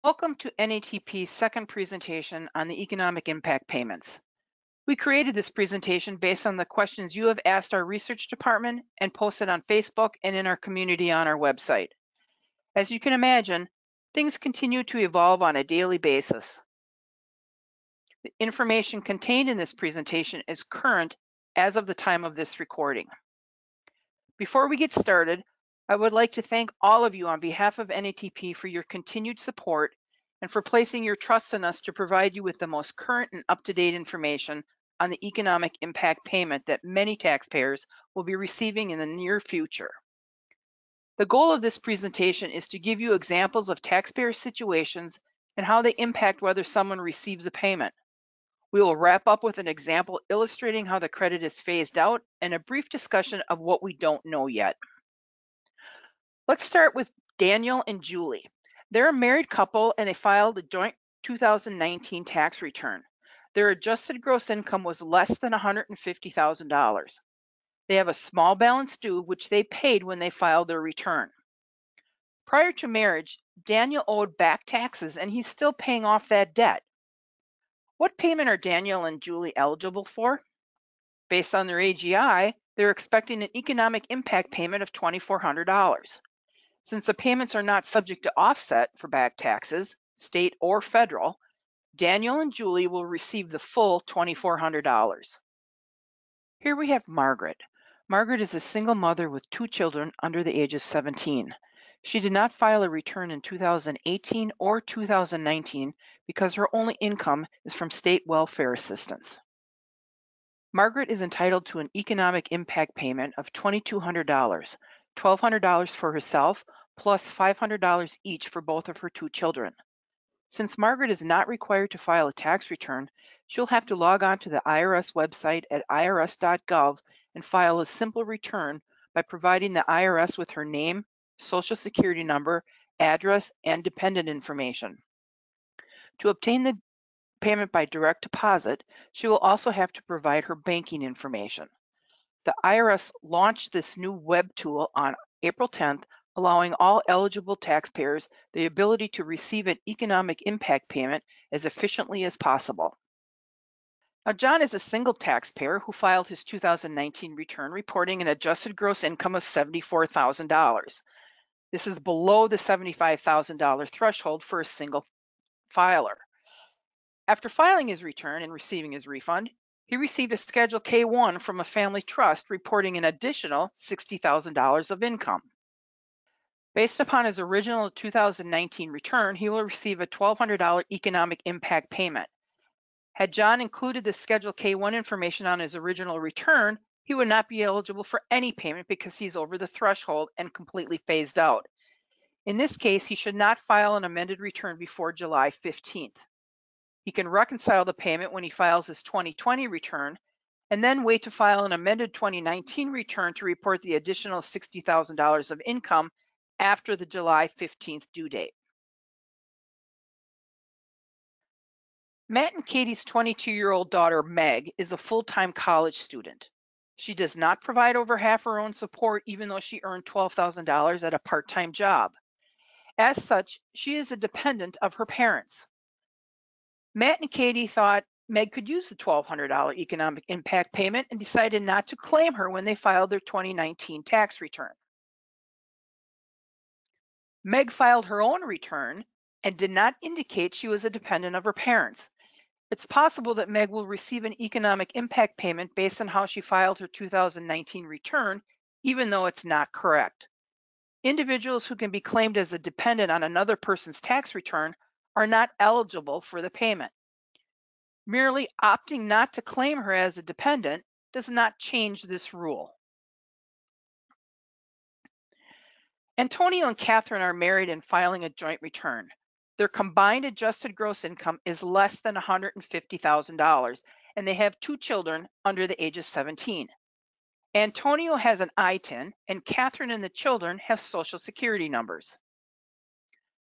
Welcome to NATP's second presentation on the economic impact payments. We created this presentation based on the questions you have asked our research department and posted on Facebook and in our community on our website. As you can imagine, things continue to evolve on a daily basis. The information contained in this presentation is current as of the time of this recording. Before we get started, I would like to thank all of you on behalf of NATP for your continued support and for placing your trust in us to provide you with the most current and up-to-date information on the economic impact payment that many taxpayers will be receiving in the near future. The goal of this presentation is to give you examples of taxpayer situations and how they impact whether someone receives a payment. We will wrap up with an example illustrating how the credit is phased out and a brief discussion of what we don't know yet. Let's start with Daniel and Julie. They're a married couple and they filed a joint 2019 tax return. Their adjusted gross income was less than $150,000. They have a small balance due, which they paid when they filed their return. Prior to marriage, Daniel owed back taxes and he's still paying off that debt. What payment are Daniel and Julie eligible for? Based on their AGI, they're expecting an economic impact payment of $2,400. Since the payments are not subject to offset for back taxes, state or federal, Daniel and Julie will receive the full $2,400. Here we have Margaret. Margaret is a single mother with 2 children under the age of 17. She did not file a return in 2018 or 2019 because her only income is from state welfare assistance. Margaret is entitled to an economic impact payment of $2,200, $1,200 for herself, plus $500 each for both of her 2 children. Since Margaret is not required to file a tax return, she'll have to log on to the IRS website at irs.gov and file a simple return by providing the IRS with her name, social security number, address, and dependent information. To obtain the payment by direct deposit, she will also have to provide her banking information. The IRS launched this new web tool on April 10th, allowing all eligible taxpayers the ability to receive an economic impact payment as efficiently as possible. Now, John is a single taxpayer who filed his 2019 return reporting an adjusted gross income of $74,000. This is below the $75,000 threshold for a single filer. After filing his return and receiving his refund, he received a Schedule K-1 from a family trust reporting an additional $60,000 of income. Based upon his original 2019 return, he will receive a $1,200 economic impact payment. Had John included the Schedule K-1 information on his original return, he would not be eligible for any payment because he's over the threshold and completely phased out. In this case, he should not file an amended return before July 15th. He can reconcile the payment when he files his 2020 return and then wait to file an amended 2019 return to report the additional $60,000 of income after the July 15th due date. Matt and Katie's 22-year-old daughter, Meg, is a full-time college student. She does not provide over half her own support, even though she earned $12,000 at a part-time job. As such, she is a dependent of her parents. Matt and Katie thought Meg could use the $1,200 economic impact payment and decided not to claim her when they filed their 2019 tax return. Meg filed her own return and did not indicate she was a dependent of her parents. It's possible that Meg will receive an economic impact payment based on how she filed her 2019 return, even though it's not correct. Individuals who can be claimed as a dependent on another person's tax return are not eligible for the payment. Merely opting not to claim her as a dependent does not change this rule. Antonio and Catherine are married and filing a joint return. Their combined adjusted gross income is less than $150,000, and they have 2 children under the age of 17. Antonio has an ITIN, and Catherine and the children have social security numbers.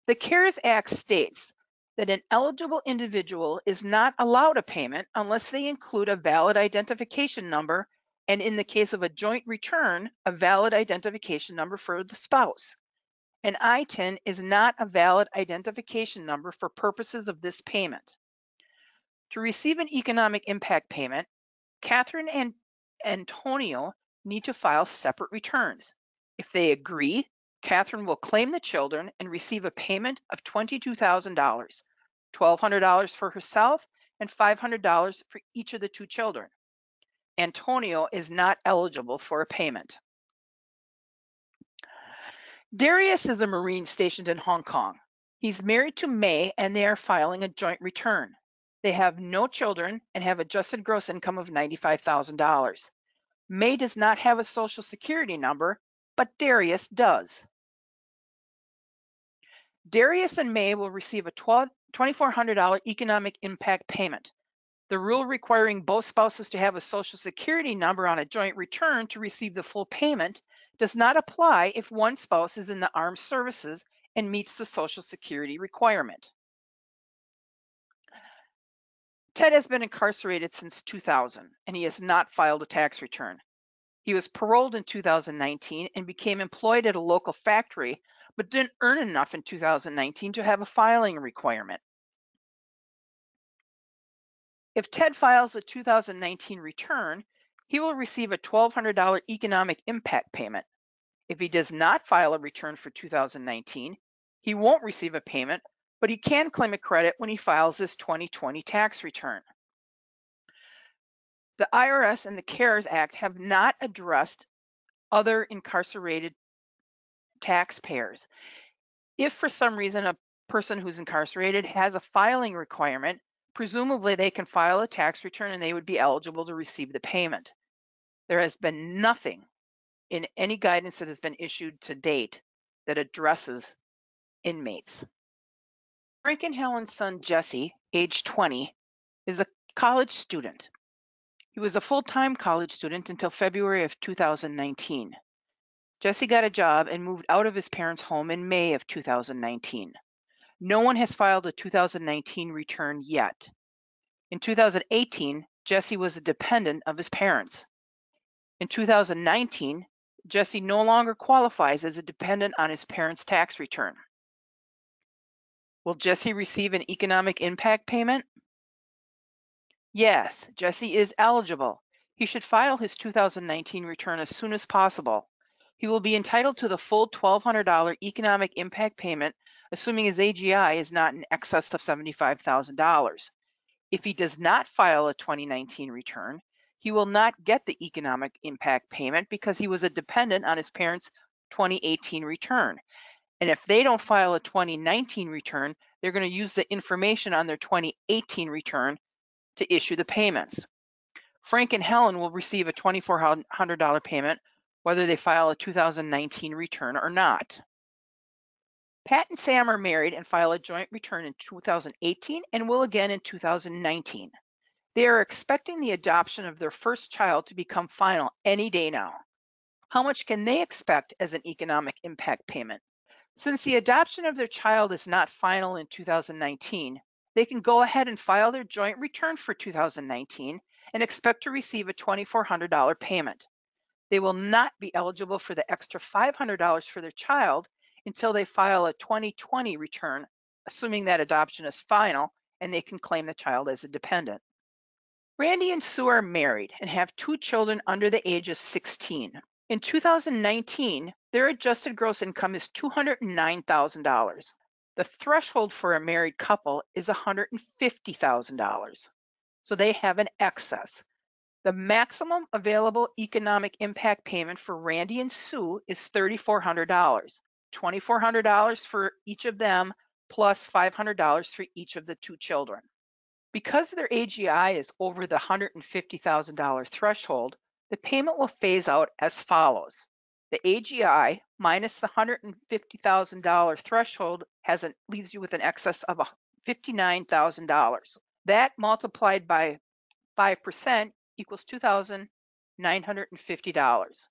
The CARES Act states that an eligible individual is not allowed a payment unless they include a valid identification number, and in the case of a joint return, a valid identification number for the spouse. An ITIN is not a valid identification number for purposes of this payment. To receive an economic impact payment, Catherine and Antonio need to file separate returns. If they agree, Catherine will claim the children and receive a payment of $22,000, $1,200 for herself and $500 for each of the two children. Antonio is not eligible for a payment. Darius is a Marine stationed in Hong Kong. He's married to May and they are filing a joint return. They have no children and have adjusted gross income of $95,000. May does not have a social security number, but Darius does. Darius and May will receive a $2,400 economic impact payment. The rule requiring both spouses to have a social security number on a joint return to receive the full payment does not apply if one spouse is in the armed services and meets the social security requirement. Ted has been incarcerated since 2000 and he has not filed a tax return. He was paroled in 2019 and became employed at a local factory, but didn't earn enough in 2019 to have a filing requirement. If Ted files a 2019 return, he will receive a $1,200 economic impact payment. If he does not file a return for 2019, he won't receive a payment, but he can claim a credit when he files his 2020 tax return. The IRS and the CARES Act have not addressed other incarcerated taxpayers. If for some reason a person who's incarcerated has a filing requirement, presumably they can file a tax return and they would be eligible to receive the payment. There has been nothing in any guidance that has been issued to date that addresses inmates. Frank and Helen's son, Jesse, age 20, is a college student. He was a full-time college student until February of 2019. Jesse got a job and moved out of his parents' home in May of 2019. No one has filed a 2019 return yet. In 2018, Jesse was a dependent of his parents. In 2019, Jesse no longer qualifies as a dependent on his parents' tax return. Will Jesse receive an economic impact payment? Yes, Jesse is eligible. He should file his 2019 return as soon as possible. He will be entitled to the full $1,200 economic impact payment, assuming his AGI is not in excess of $75,000. If he does not file a 2019 return, he will not get the economic impact payment because he was a dependent on his parents' 2018 return. And if they don't file a 2019 return, they're going to use the information on their 2018 return to issue the payments. Frank and Helen will receive a $2,400 payment whether they file a 2019 return or not. Pat and Sam are married and file a joint return in 2018 and will again in 2019. They are expecting the adoption of their first child to become final any day now. How much can they expect as an economic impact payment? Since the adoption of their child is not final in 2019, they can go ahead and file their joint return for 2019 and expect to receive a $2,400 payment. They will not be eligible for the extra $500 for their child until they file a 2020 return, assuming that adoption is final and they can claim the child as a dependent. Randy and Sue are married and have two children under the age of 16. In 2019, their adjusted gross income is $209,000. The threshold for a married couple is $150,000. So they have an excess. The maximum available economic impact payment for Randy and Sue is $3,400, $2,400 for each of them, plus $500 for each of the two children. Because their AGI is over the $150,000 threshold, the payment will phase out as follows. The AGI minus the $150,000 threshold leaves you with an excess of $59,000. That multiplied by 5% equals $2,950.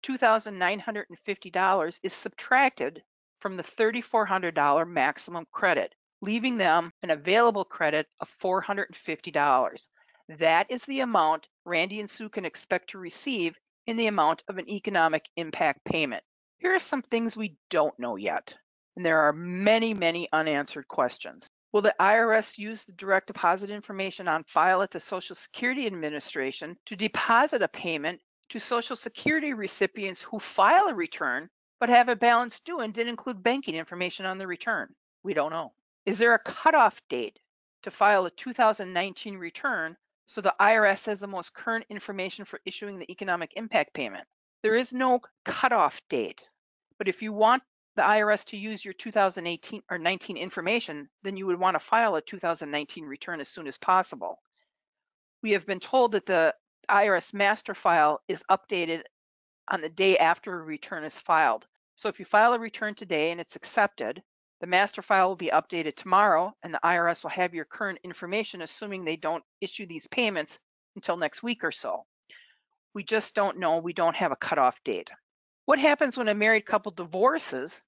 $2,950 is subtracted from the $3,400 maximum credit, leaving them an available credit of $450. That is the amount Randy and Sue can expect to receive in the amount of an economic impact payment. Here are some things we don't know yet, and there are many, many unanswered questions. Will the IRS use the direct deposit information on file at the Social Security Administration to deposit a payment to Social Security recipients who file a return but have a balance due and didn't include banking information on the return? We don't know. Is there a cutoff date to file a 2019 return so the IRS has the most current information for issuing the economic impact payment? There is no cutoff date, but if you want the IRS to use your 2018 or 19 information, then you would want to file a 2019 return as soon as possible. We have been told that the IRS master file is updated on the day after a return is filed. So if you file a return today and it's accepted, the master file will be updated tomorrow and the IRS will have your current information, assuming they don't issue these payments until next week or so. We just don't know. We don't have a cutoff date. What happens when a married couple divorces,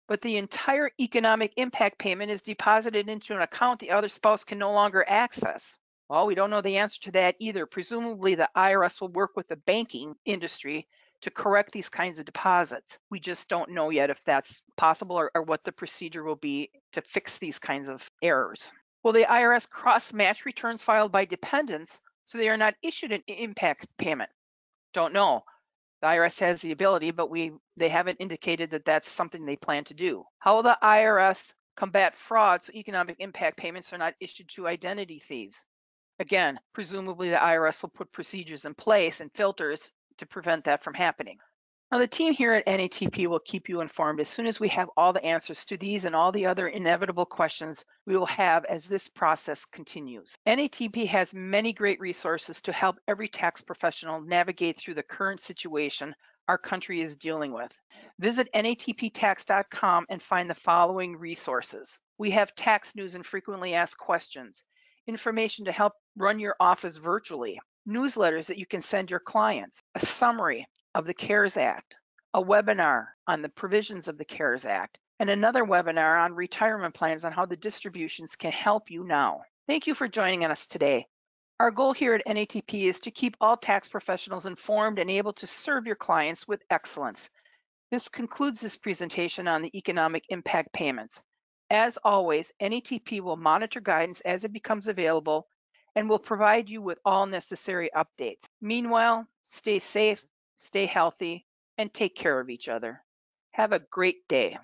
but the entire economic impact payment is deposited into an account the other spouse can no longer access? Well, we don't know the answer to that either. Presumably, the IRS will work with the banking industry to correct these kinds of deposits. We just don't know yet if that's possible or what the procedure will be to fix these kinds of errors. Will the IRS cross-match returns filed by dependents so they are not issued an impact payment? Don't know. The IRS has the ability, but they haven't indicated that that's something they plan to do. How will the IRS combat fraud so economic impact payments are not issued to identity thieves? Again, presumably the IRS will put procedures in place and filters to prevent that from happening. Now, the team here at NATP will keep you informed as soon as we have all the answers to these and all the other inevitable questions we will have as this process continues. NATP has many great resources to help every tax professional navigate through the current situation our country is dealing with. Visit natptax.com and find the following resources. We have tax news and frequently asked questions, information to help run your office virtually, newsletters that you can send your clients, a summary of the CARES Act, a webinar on the provisions of the CARES Act, and another webinar on retirement plans on how the distributions can help you now. Thank you for joining us today. Our goal here at NATP is to keep all tax professionals informed and able to serve your clients with excellence. This concludes this presentation on the economic impact payments. As always, NATP will monitor guidance as it becomes available and will provide you with all necessary updates. Meanwhile, stay safe, stay healthy, and take care of each other. Have a great day.